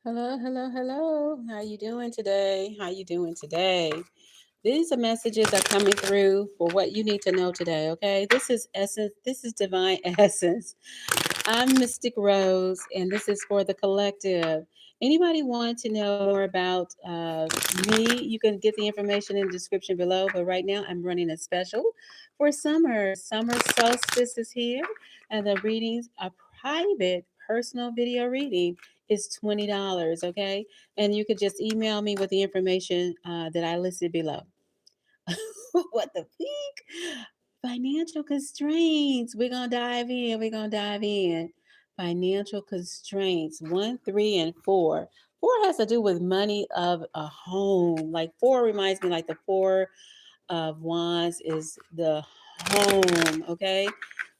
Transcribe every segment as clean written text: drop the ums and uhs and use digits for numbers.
Hello, hello, hello. How you doing today? How you doing today? These are messages are coming through for what you need to know today, okay? This is essence. This is divine essence. I'm Mystic Rose, and this is for the collective. Anybody want to know more about me? You can get the information in the description below. But right now, I'm running a special for summer. Summer solstice is here, and the readings are private, personal video reading is $20. Okay, and you could just email me with the information that I listed below. What the peak? Financial constraints. We're gonna dive in. We're gonna dive in. Financial constraints. 1, 3, and 4. 4 has to do with money of a home. Like 4 reminds me like the 4 of wands is the home. Okay.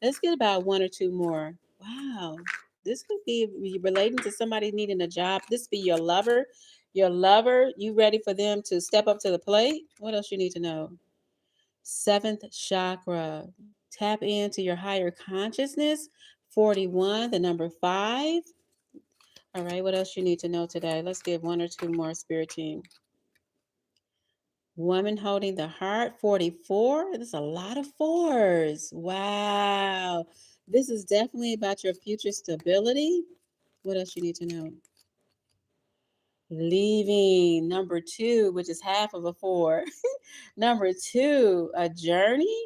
Let's get about one or two more. Wow. This could be relating to somebody needing a job. This be your lover. Your lover, you ready for them to step up to the plate? What else you need to know? Seventh chakra. Tap into your higher consciousness. 41, the number 5. All right, what else you need to know today? Let's give one or two more, spirit team. Woman holding the heart. 44. There's a lot of fours. Wow. This is definitely about your future stability. What else you need to know? Leaving. Number 2, which is half of a 4. Number 2, a journey.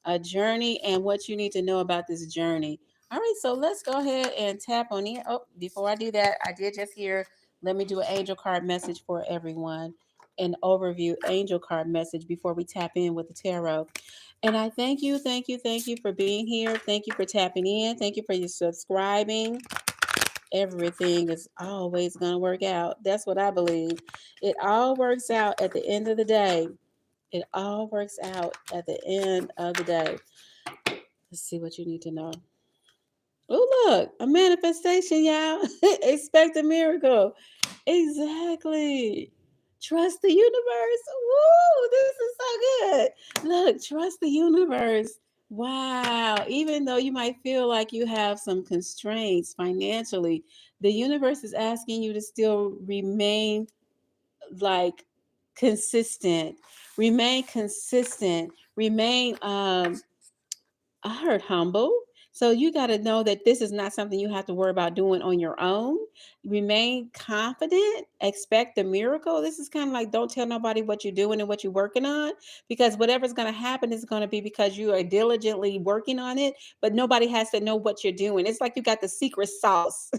A journey and what you need to know about this journey. All right, so let's go ahead and tap on it. Oh, before I do that, I did just hear, let me do an angel card message for everyone. An overview angel card message before we tap in with the tarot. And I thank you for being here. Thank you for tapping in. Thank you for your subscribing. Everything is always going to work out. That's what I believe. It all works out at the end of the day. It all works out at the end of the day. Let's see what you need to know. Oh, look, a manifestation, y'all. Expect a miracle. Exactly. Trust the universe. Woo, this is so good. Look, trust the universe. Wow. Even though you might feel like you have some constraints financially, the universe is asking you to still remain like consistent, remain I heard humble. So you got to know that this is not something you have to worry about doing on your own. Remain confident, expect the miracle. This is kind of like don't tell nobody what you're doing and what you're working on, because whatever's going to happen is going to be because you are diligently working on it, but nobody has to know what you're doing. It's like you got the secret sauce.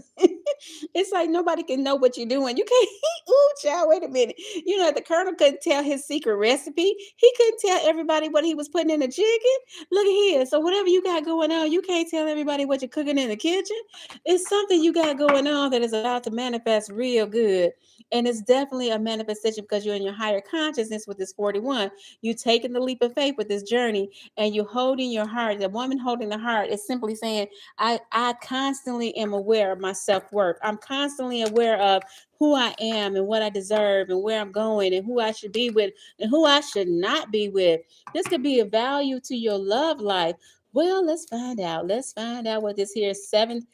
It's like nobody can know what you're doing. You can't, ooh, child, wait a minute. You know, the colonel couldn't tell his secret recipe. He couldn't tell everybody what he was putting in the chicken. Look at here. So whatever you got going on, you can't tell everybody what you're cooking in the kitchen. It's something you got going on that is about to manifest real good. And it's definitely a manifestation because you're in your higher consciousness with this 41. You taking the leap of faith with this journey and you're holding your heart. The woman holding the heart is simply saying, I constantly am aware of my self-worth. I'm constantly aware of who I am and what I deserve and where I'm going and who I should be with and who I should not be with. This could be a value to your love life. Well, let's find out. Let's find out what this here seventh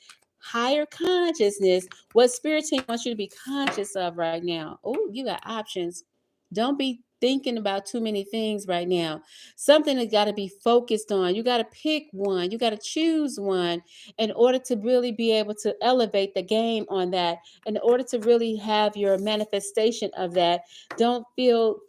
higher consciousness, what spirit team wants you to be conscious of right now. Oh, you got options. Don't be thinking about too many things right now. Something that got to be focused on. You got to pick one. You got to choose one in order to really be able to elevate the game on that. In order to really have your manifestation of that. Don't feel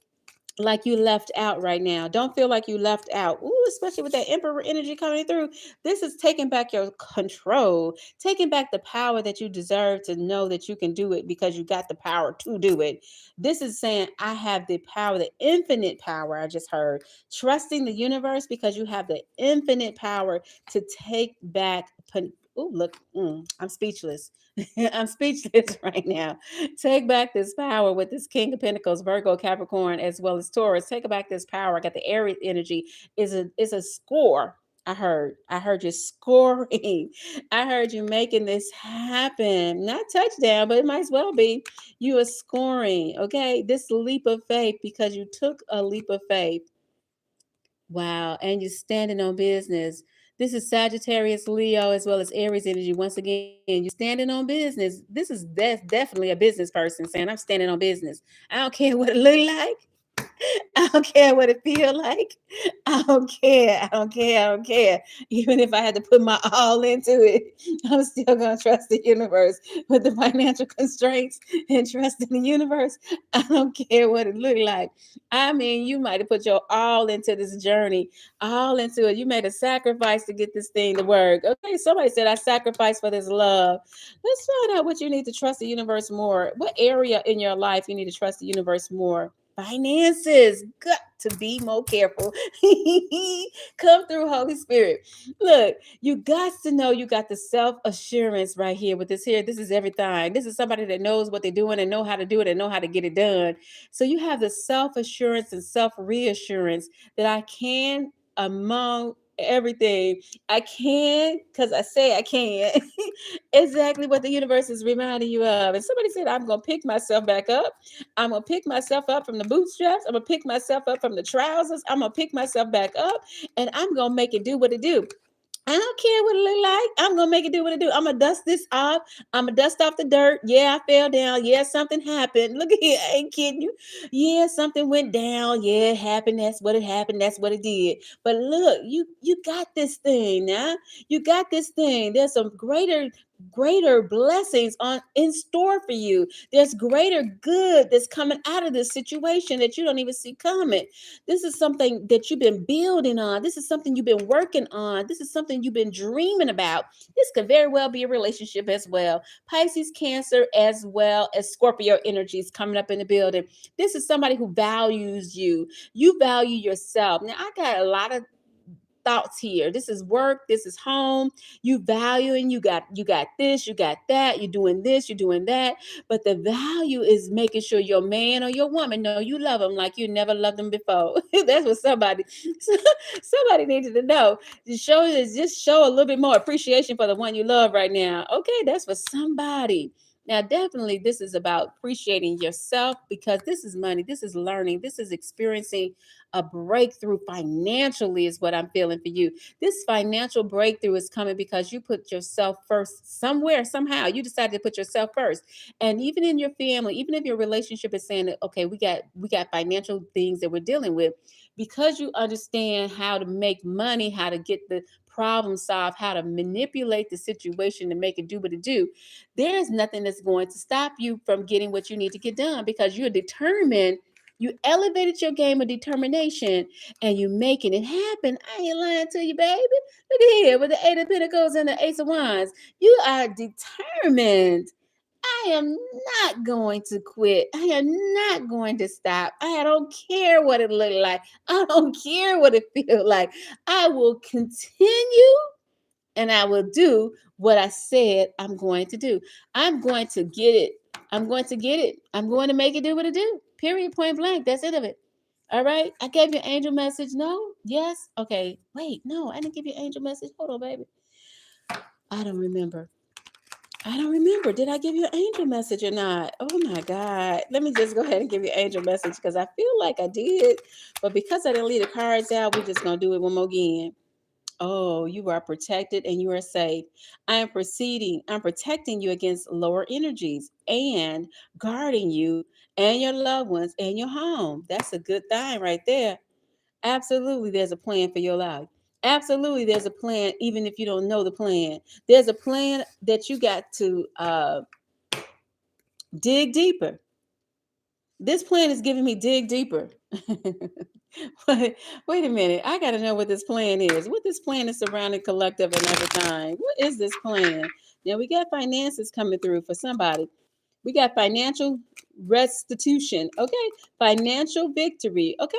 like you left out right now. Don't feel like you left out. Ooh, especially with that emperor energy coming through. This is taking back your control, taking back the power that you deserve to know that you can do it because you got the power to do it. This is saying, I have the power, the infinite power. I just heard trusting the universe because you have the infinite power to take back. Oh, look, I'm speechless. I'm speechless right now. Take back this power with this King of Pentacles, Virgo, Capricorn, as well as Taurus. Take back this power. I got the Aries energy. Is a score. I heard you scoring. I heard you making this happen. Not touchdown, but it might as well be. You are scoring. Okay. This leap of faith because you took a leap of faith. Wow. And you're standing on business. This is Sagittarius, Leo, as well as Aries energy. Once again, you're standing on business. That's definitely a business person saying, I'm standing on business. I don't care what it look like. I don't care what it feel like. I don't care. I don't care. I don't care. Even if I had to put my all into it, I'm still gonna trust the universe with the financial constraints and trust in the universe. I don't care what it look like. I mean, you might have put your all into this journey, all into it. You made a sacrifice to get this thing to work. Okay, somebody said I sacrificed for this love. Let's find out what you need to trust the universe more. What area in your life you need to trust the universe more? Finances. Got to be more careful. Come through, Holy Spirit. Look, you got to know you got the self-assurance right here with this here. This is everything. This is somebody that knows what they're doing and know how to do it and know how to get it done. So you have the self-assurance and self-reassurance that I can among everything. I can because I say I can. Exactly what the universe is reminding you of. And somebody said, I'm going to pick myself back up. I'm going to pick myself up from the bootstraps. I'm going to pick myself up from the trousers. I'm going to pick myself back up and I'm going to make it do what it do. I don't care what it look like. I'm gonna make it do what it do. I'm gonna dust this off. I'm gonna dust off the dirt. Yeah, I fell down. Yeah, something happened. Look at here. I ain't kidding you. Yeah, something went down. Yeah, it happened. That's what it happened. That's what it did. But look, you got this thing now. You got this thing. There's some greater blessings on in store for you. There's greater good that's coming out of this situation that you don't even see coming. This is something that you've been building on. This is something you've been working on. This is something you've been dreaming about. This could very well be a relationship as well. Pisces, Cancer, as well as Scorpio energies coming up in the building. This is somebody who values you. You value yourself. Now, I got a lot of thoughts here. This is work, this is home. You valuing, you got this, you got that, you're doing this, you're doing that. But the value is making sure your man or your woman know you love them like you never loved them before. That's what somebody needed to know. Just show a little bit more appreciation for the one you love right now. Okay, that's for somebody. Now, definitely, this is about appreciating yourself because this is money, this is learning, this is experiencing a breakthrough financially, is what I'm feeling for you. This financial breakthrough is coming because you put yourself first somewhere, somehow. You decided to put yourself first. And even in your family, even if your relationship is saying that, okay, we got financial things that we're dealing with, because you understand how to make money, how to get the problem solved, how to manipulate the situation to make it do what it do, there is nothing that's going to stop you from getting what you need to get done because you're determined. You elevated your game of determination and you making it happen. I ain't lying to you, baby. Look at here with the Eight of Pentacles and the Ace of Wands. You are determined. I am not going to quit. I am not going to stop. I don't care what it look like. I don't care what it feel like. I will continue and I will do what I said I'm going to do. I'm going to get it. I'm going to get it. I'm going to make it do what it do. Period, point blank. That's it of it. All right. I gave you an angel message. No? Yes? Okay. Wait, no, I didn't give you an angel message. Hold on, baby. I don't remember. I don't remember. Did I give you an angel message or not? Oh my God. Let me just go ahead and give you an angel message because I feel like I did. But because I didn't leave the cards out, we're just going to do it one more again. Oh, you are protected and you are safe. I'm protecting you against lower energies and guarding you and your loved ones and your home. That's a good thing right there. Absolutely, there's a plan for your life. Absolutely, there's a plan, even if you don't know the plan. There's a plan that you got to dig deeper. This plan is giving me dig deeper. Wait a minute. I got to know what this plan is. What this plan is surrounding collective and every time. What is this plan? Now we got finances coming through for somebody. We got financial restitution. Okay. Financial victory. Okay.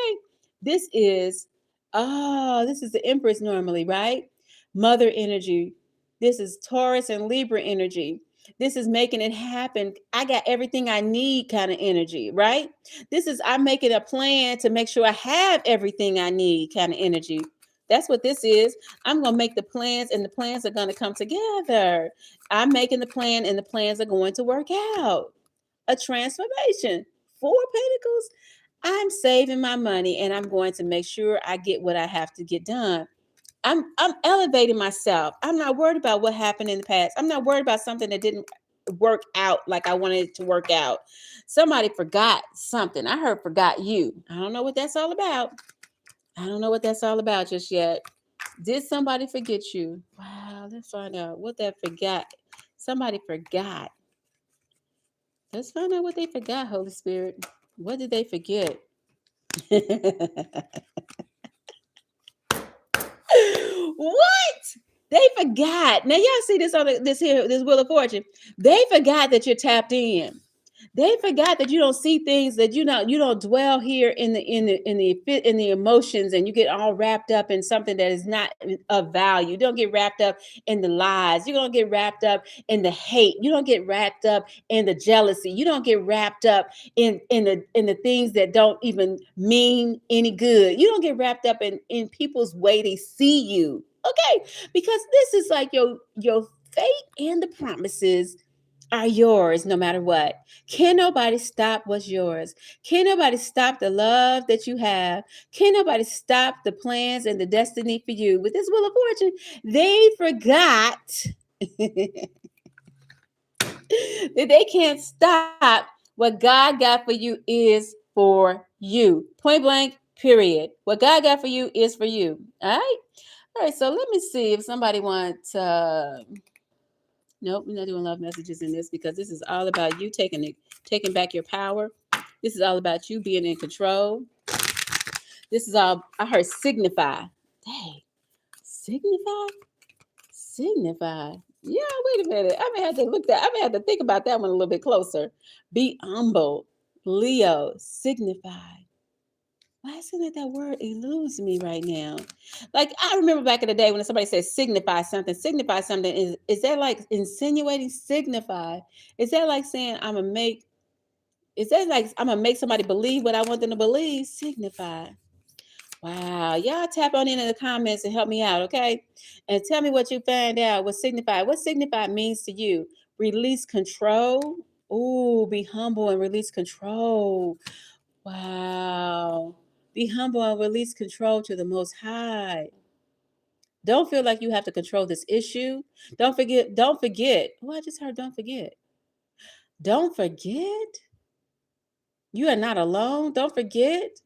This is, this is the Empress normally, right? Mother energy. This is Taurus and Libra energy. This is making it happen. I got everything I need kind of energy, right? This is I'm making a plan to make sure I have everything I need kind of energy. That's what this is. I'm going to make the plans and the plans are going to come together. I'm making the plan and the plans are going to work out. A transformation. Four Pentacles. I'm saving my money and I'm going to make sure I get what I have to get done. I'm elevating myself. I'm not worried about what happened in the past. I'm not worried about something that didn't work out like I wanted it to work out. Somebody forgot something. I heard forgot you. I don't know what that's all about. I don't know what that's all about just yet. Did somebody forget you? Wow, let's find out what that forgot. Somebody forgot. Let's find out what they forgot, Holy Spirit. What did they forget? What? They forgot. Now y'all see this on this Wheel of Fortune. They forgot that you're tapped in. They forgot that you don't see things, that you don't dwell here in the emotions, and you get all wrapped up in something that is not of value. You don't get wrapped up in the lies. You don't get wrapped up in the hate. You don't get wrapped up in the jealousy. You don't get wrapped up in the things that don't even mean any good. You don't get wrapped up in people's way they see you. Okay? Because this is like your fate and the promises are yours no matter what. Can nobody stop what's yours? Can nobody stop the love that you have? Can nobody stop the plans and the destiny for you? With this Wheel of Fortune, they forgot that they can't stop what God got for you is for you. Point blank, period. What God got for you is for you. All right? All right, so let me see if somebody wants nope, we're not doing love messages in this because this is all about you taking back your power. This is all about you being in control. This is all I heard signify. Dang, signify? Signify. Yeah, wait a minute. I may have to look that. I may have to think about that one a little bit closer. Be humble. Leo, signify. Why isn't it that word eludes me right now? Like I remember back in the day when somebody said signify something, is that like insinuating signify? Is that like saying is that like I'm gonna make somebody believe what I want them to believe? Signify. Wow. Y'all tap on in the comments and help me out, okay? And tell me what you find out. What signify means to you. Release control. Ooh, be humble and release control. Wow. Be humble and release control to the Most High. Don't feel like you have to control this issue. Don't forget. Oh, I just heard don't forget. Don't forget. You are not alone. Don't forget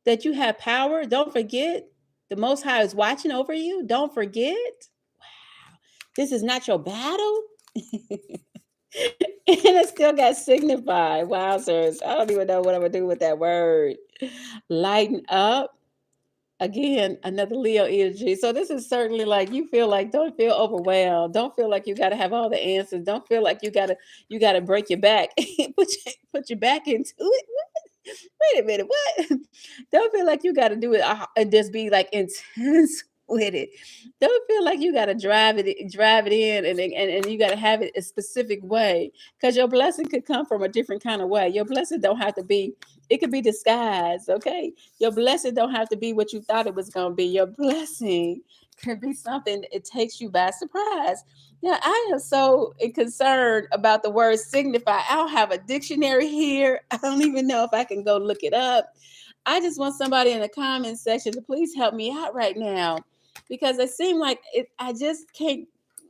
that you have power. Don't forget the Most High is watching over you. Don't forget. Wow. This is not your battle. And it still got signified. Wowzers. I don't even know what I'm going to do with that word. Lighten up. Again, another Leo energy. So this is certainly like you feel like don't feel overwhelmed. Don't feel like you got to have all the answers. Don't feel like you got to break your back. put your back into it. Wait a minute, what? Don't feel like you got to do it and just be like intense with it. Don't feel like you got to drive it in, and you got to have it a specific way, because your blessing could come from a different kind of way. Your blessing don't have to be. It could be disguised, okay? Your blessing don't have to be what you thought it was going to be. Your blessing could be something it takes you by surprise. Yeah, I am so concerned about the word signify. I don't have a dictionary here. I don't even know if I can go look it up. I just want somebody in the comment section to please help me out right now, because it seems like I just can't.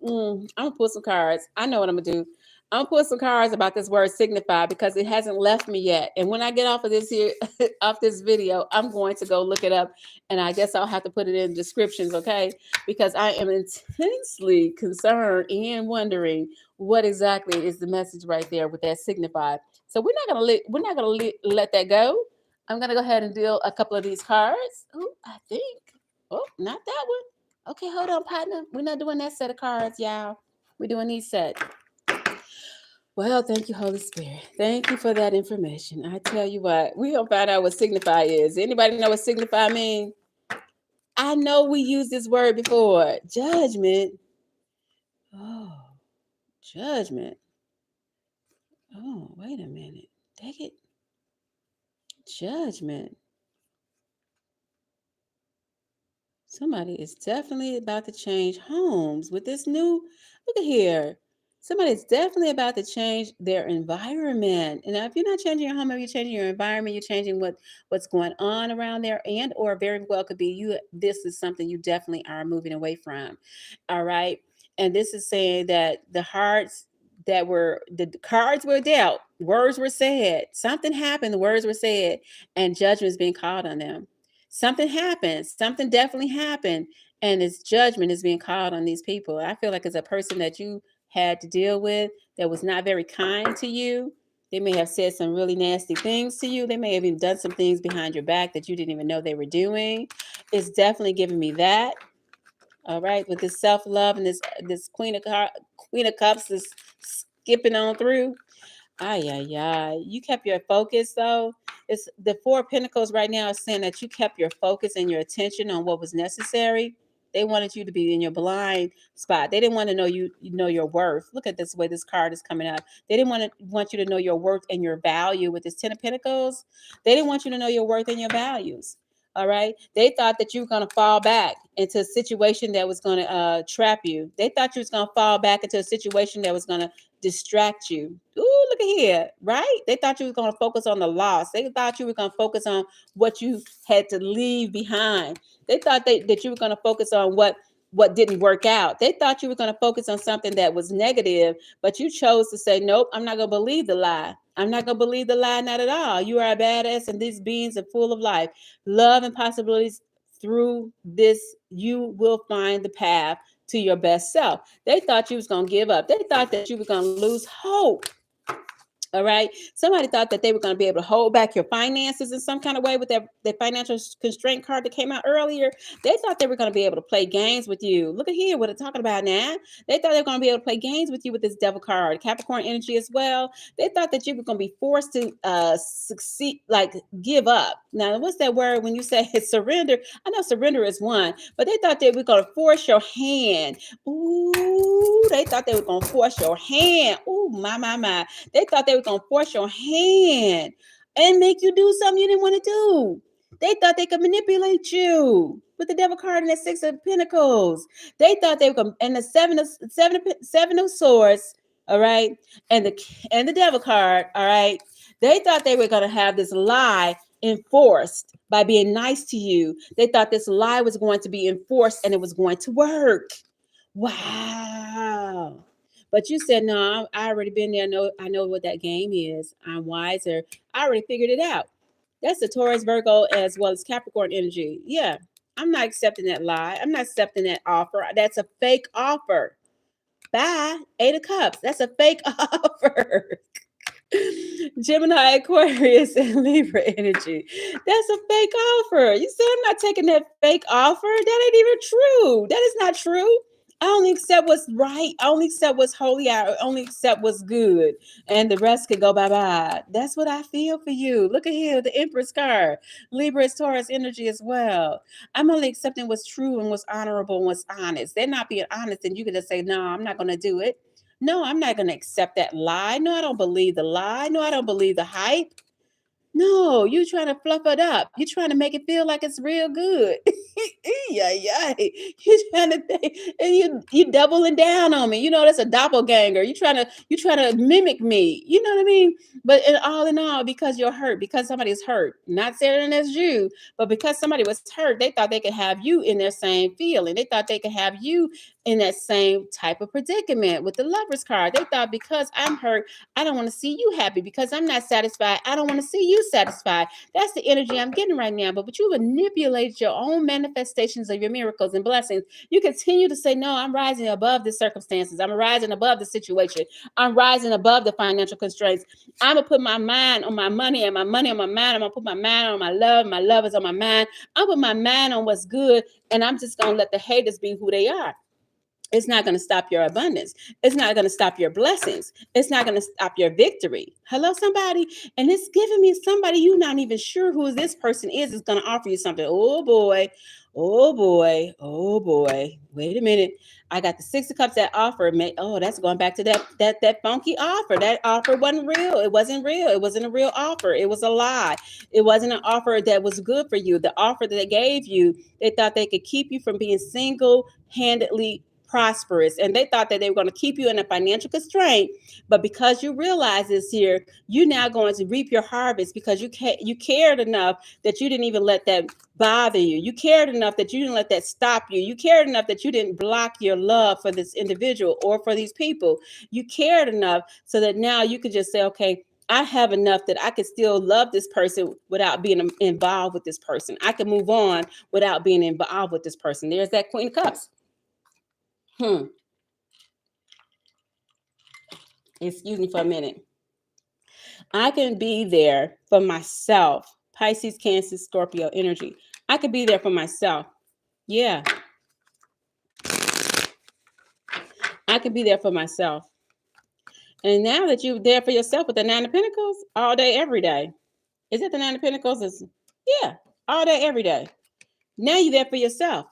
I'm gonna pull some cards. I know what I'm gonna do. I'm gonna pull some cards about this word signify because it hasn't left me yet. And when I get off of this here, off this video, I'm going to go look it up, and I guess I'll have to put it in descriptions, okay? Because I am intensely concerned and wondering what exactly is the message right there with that signify. So we're not gonna let that go. I'm gonna go ahead and deal a couple of these cards. Oh, I think. Oh, not that one. Okay, hold on, partner. We're not doing that set of cards, y'all. We're doing these sets. Well, thank you, Holy Spirit. Thank you for that information. I tell you what, we gonna find out what signify is. Anybody know what signify means? I know we used this word before. Judgment. Oh, judgment. Oh, wait a minute. Take it. Judgment. Somebody is definitely about to change homes with this new. Look at here. Somebody's definitely about to change their environment. And now, if you're not changing your home, if you're changing your environment, you're changing what's going on around there, and or very well could be you. This is something you definitely are moving away from. All right. And this is saying that the cards were dealt, words were said, something happened, the words were said, and judgment is being called on them. Something happened, something definitely happened, and it's judgment is being called on these people. I feel like it's a person that you had to deal with that was not very kind to you. They may have said some really nasty things to you. They may have even done some things behind your back that you didn't even know they were doing. It's definitely giving me that. All right, with this self love and this Queen of Cups is skipping on through. Ay, ay, ay. You kept your focus though. It's the Four of Pentacles right now is saying that you kept your focus and your attention on what was necessary. They wanted you to be in your blind spot. They didn't want to know you know your worth. Look at this way this card is coming up. They didn't want you to know your worth and your value with this Ten of Pentacles. They didn't want you to know your worth and your values. All right. They thought that you were going to fall back into a situation that was going to trap you. They thought you was going to fall back into a situation that was going to distract you. Ooh, look at here, right? They thought you were going to focus on the loss. They thought you were going to focus on what you had to leave behind. They thought that you were going to focus on what didn't work out. They thought you were going to focus on something that was negative, but you chose to say, nope, I'm not going to believe the lie. I'm not going to believe the lie, not at all. You are a badass, and these beings are full of life, love, and possibilities. Through this, you will find the path to your best self. They thought you was going to give up. They thought that you were going to lose hope. All right. Somebody thought that they were going to be able to hold back your finances in some kind of way with their financial constraint card that came out earlier. They thought they were going to be able to play games with you. Look at here, what they're talking about now. They thought they were going to be able to play games with you with this devil card, Capricorn energy as well. They thought that you were going to be forced to succeed, like give up. Now, what's that word when you say surrender? I know surrender is one, but they thought they were going to force your hand. Ooh, they thought they were going to force your hand. Ooh, my. They thought they were going to force your hand and make you do something you didn't want to do. They thought they could manipulate you with the devil card and the Six of Pentacles. They thought they were going, and the seven of swords, all right, and the devil card, all right. They thought they were going to have this lie enforced by being nice to you. They thought this lie was going to be enforced and it was going to work. Wow. But you said, no, I already been there. I know what that game is. I'm wiser. I already figured it out. That's the Taurus, Virgo, as well as Capricorn energy. Yeah, I'm not accepting that lie. I'm not accepting that offer. That's a fake offer. Bye. Eight of Cups. That's a fake offer. Gemini, Aquarius, and Libra energy. That's a fake offer. You said I'm not taking that fake offer. That ain't even true. That is not true. I only accept what's right. I only accept what's holy. I only accept what's good. And the rest could go bye-bye. That's what I feel for you. Look at here, the Empress card. Libra is Taurus energy as well. I'm only accepting what's true and what's honorable and what's honest. They're not being honest, and you can just say, no, I'm not going to do it. No, I'm not going to accept that lie. No, I don't believe the lie. No, I don't believe the hype. No, you trying to fluff it up. You trying to make it feel like it's real good. Yeah, yeah. You trying to and you doubling down on me. You know that's a doppelganger. You trying to mimic me. You know what I mean? But in all, because you're hurt, because somebody's hurt. Not saying as you, but because somebody was hurt, they thought they could have you in their same feeling. They thought they could have you in that same type of predicament with the Lover's card. They thought because I'm hurt, I don't want to see you happy. Because I'm not satisfied, I don't want to see you satisfied. That's the energy I'm getting right now. But you manipulate your own manifestations of your miracles and blessings. You continue to say, no, I'm rising above the circumstances. I'm rising above the situation. I'm rising above the financial constraints. I'm going to put my mind on my money and my money on my mind. I'm going to put my mind on my love. My love is on my mind. I'm going to put my mind on what's good. And I'm just going to let the haters be who they are. It's not going to stop your abundance. It's not going to stop your blessings. It's not going to stop your victory. Hello, somebody. And it's giving me somebody you're not even sure who this person is going to offer you something. Oh boy. Oh boy. Oh boy. Wait a minute. I got the Six of Cups that offer. Oh, that's going back to that funky offer. That offer wasn't real. It wasn't real. It wasn't a real offer. It was a lie. It wasn't an offer that was good for you. The offer that they gave you, they thought they could keep you from being single-handedly prosperous, and they thought that they were going to keep you in a financial constraint. But because you realize this here, you're now going to reap your harvest because you cared enough that you didn't even let that bother you. You cared enough that you didn't let that stop you. You cared enough that you didn't block your love for this individual or for these people. You cared enough so that now you could just say, okay, I have enough that I could still love this person without being involved with this person. I can move on without being involved with this person. There's that Queen of Cups. Excuse me for a minute. I can be there for myself. Pisces, Cancer, Scorpio energy. I could be there for myself. Yeah. I could be there for myself. And now that you're there for yourself with the Nine of Pentacles, all day, every day. Is it the Nine of Pentacles? Yeah, all day, every day. Now you're there for yourself.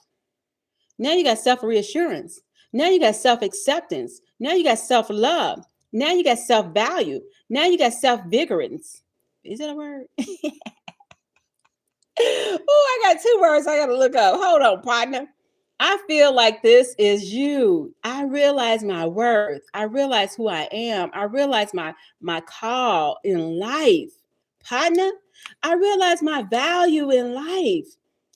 Now you got self-reassurance. Now you got self-acceptance. Now you got self-love. Now you got self-value. Now you got self-vigorance. Is that a word? Oh, I got two words I got to look up. Hold on, partner. I feel like this is you. I realize my worth. I realize who I am. I realize my call in life. Partner, I realize my value in life.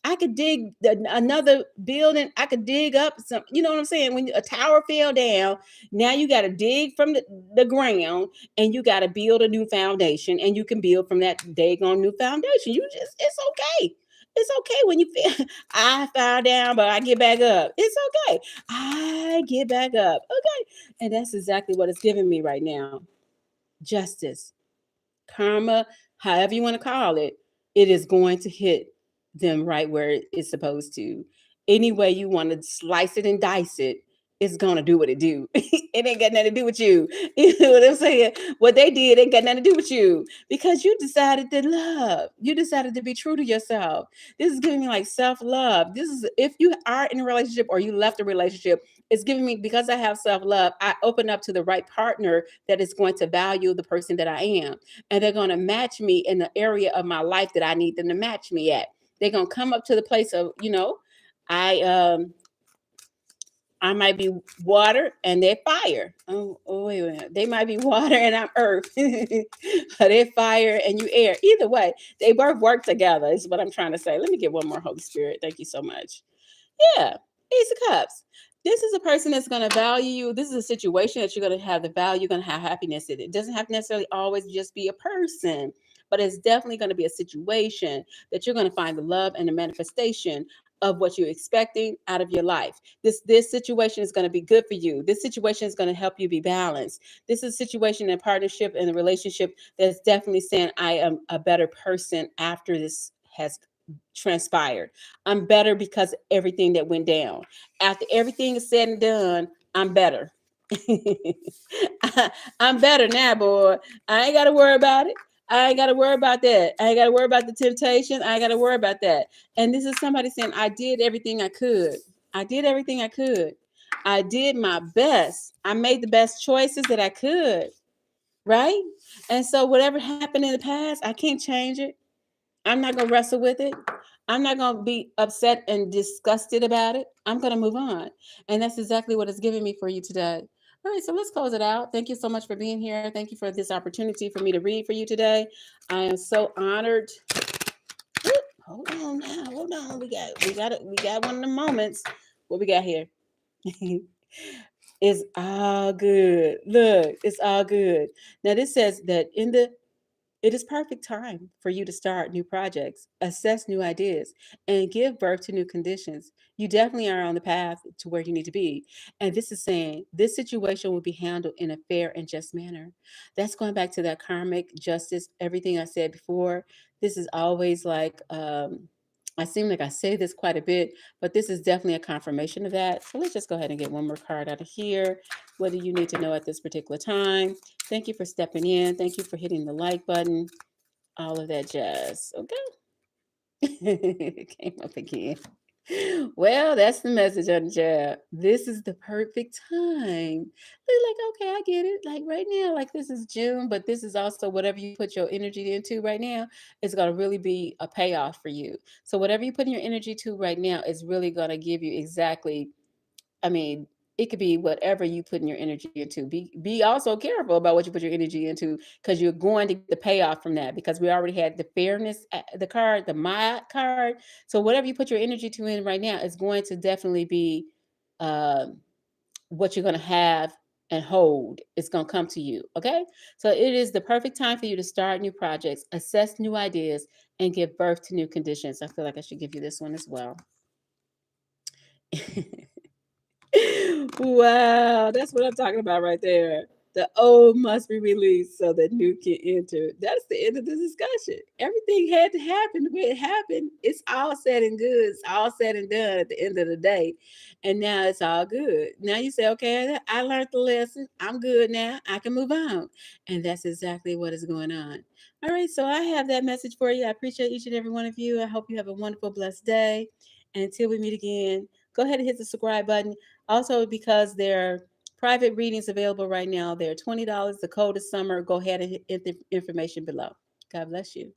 I could dig another building. I could dig up some, you know what I'm saying? When a tower fell down, now you got to dig from the ground and you got to build a new foundation, and you can build from that daggone new foundation. It's okay. It's okay when you feel I fell down, but I get back up. It's okay. I get back up. Okay. And that's exactly what it's giving me right now. Justice, karma, however you want to call it, it is going to hit them right where it's supposed to. Any way you want to slice it and dice it, it's gonna do what it do. It ain't got nothing to do with you. You know what I'm saying? What they did ain't got nothing to do with you because you decided to love. You decided to be true to yourself. This is giving me like self-love. This is if you are in a relationship or you left a relationship, it's giving me because I have self-love, I open up to the right partner that is going to value the person that I am. And they're going to match me in the area of my life that I need them to match me at. They're going to come up to the place of, I I might be water and they're fire. Oh wait a minute. They might be water and I'm earth. But they're fire and you air. Either way, they both work together, is what I'm trying to say. Let me get one more, Holy Spirit. Thank you so much. Yeah, Ace of Cups. This is a person that's going to value you. This is a situation that you're going to have the value, you're going to have happiness in it. It doesn't have to necessarily always just be a person, but it's definitely going to be a situation that you're going to find the love and the manifestation of what you're expecting out of your life. This situation is going to be good for you. This situation is going to help you be balanced. This is a situation and partnership and a relationship that's definitely saying I am a better person after this has transpired. I'm better because everything that went down. After everything is said and done, I'm better. I'm better now, boy. I ain't got to worry about it. I ain't got to worry about that. I ain't got to worry about the temptation. I ain't got to worry about that. And this is somebody saying, I did everything I could. I did everything I could. I did my best. I made the best choices that I could. Right? And so, whatever happened in the past, I can't change it. I'm not going to wrestle with it. I'm not going to be upset and disgusted about it. I'm going to move on. And that's exactly what it's giving me for you today. All right, so let's close it out. Thank you so much for being here. Thank you for this opportunity for me to read for you today. I am so honored. Hold on now. Hold on. We got one of the moments. What we got here? It's all good. Look, it's all good. Now this says that it is perfect time for you to start new projects, assess new ideas, and give birth to new conditions. You definitely are on the path to where you need to be. And this is saying this situation will be handled in a fair and just manner. That's going back to that karmic justice, everything I said before. This is always like, I seem like I say this quite a bit, but this is definitely a confirmation of that. So let's just go ahead and get one more card out of here. What do you need to know at this particular time? Thank you for stepping in. Thank you for hitting the like button. All of that jazz. Okay. It came up again. Well, that's the message on the job. This is the perfect time. They're like, okay, I get it. Like right now, like this is June, but this is also whatever you put your energy into right now is going to really be a payoff for you. So whatever you put in your energy to right now is really going to give you exactly, I mean, it could be whatever you put in your energy into. Be also careful about what you put your energy into, because you're going to get the payoff from that, because we already had the fairness, the card, the my card. So whatever you put your energy to in right now is going to definitely be um what you're going to have and hold. It's going to come to you. Okay. So it is the perfect time for you to start new projects, assess new ideas, and give birth to new conditions. I feel like I should give you this one as well. Wow, that's what I'm talking about right there. The old must be released so that new can enter. That's the end of the discussion. Everything had to happen the way it happened. It's all said and good. It's all said and done at the end of the day. And now it's all good. Now you say, okay, I learned the lesson. I'm good now. I can move on. And that's exactly what is going on. All right, so I have that message for you. I appreciate each and every one of you. I hope you have a wonderful, blessed day. And until we meet again, go ahead and hit the subscribe button. Also, because there are private readings available right now, they're $20. The code is summer. Go ahead and hit the information below. God bless you.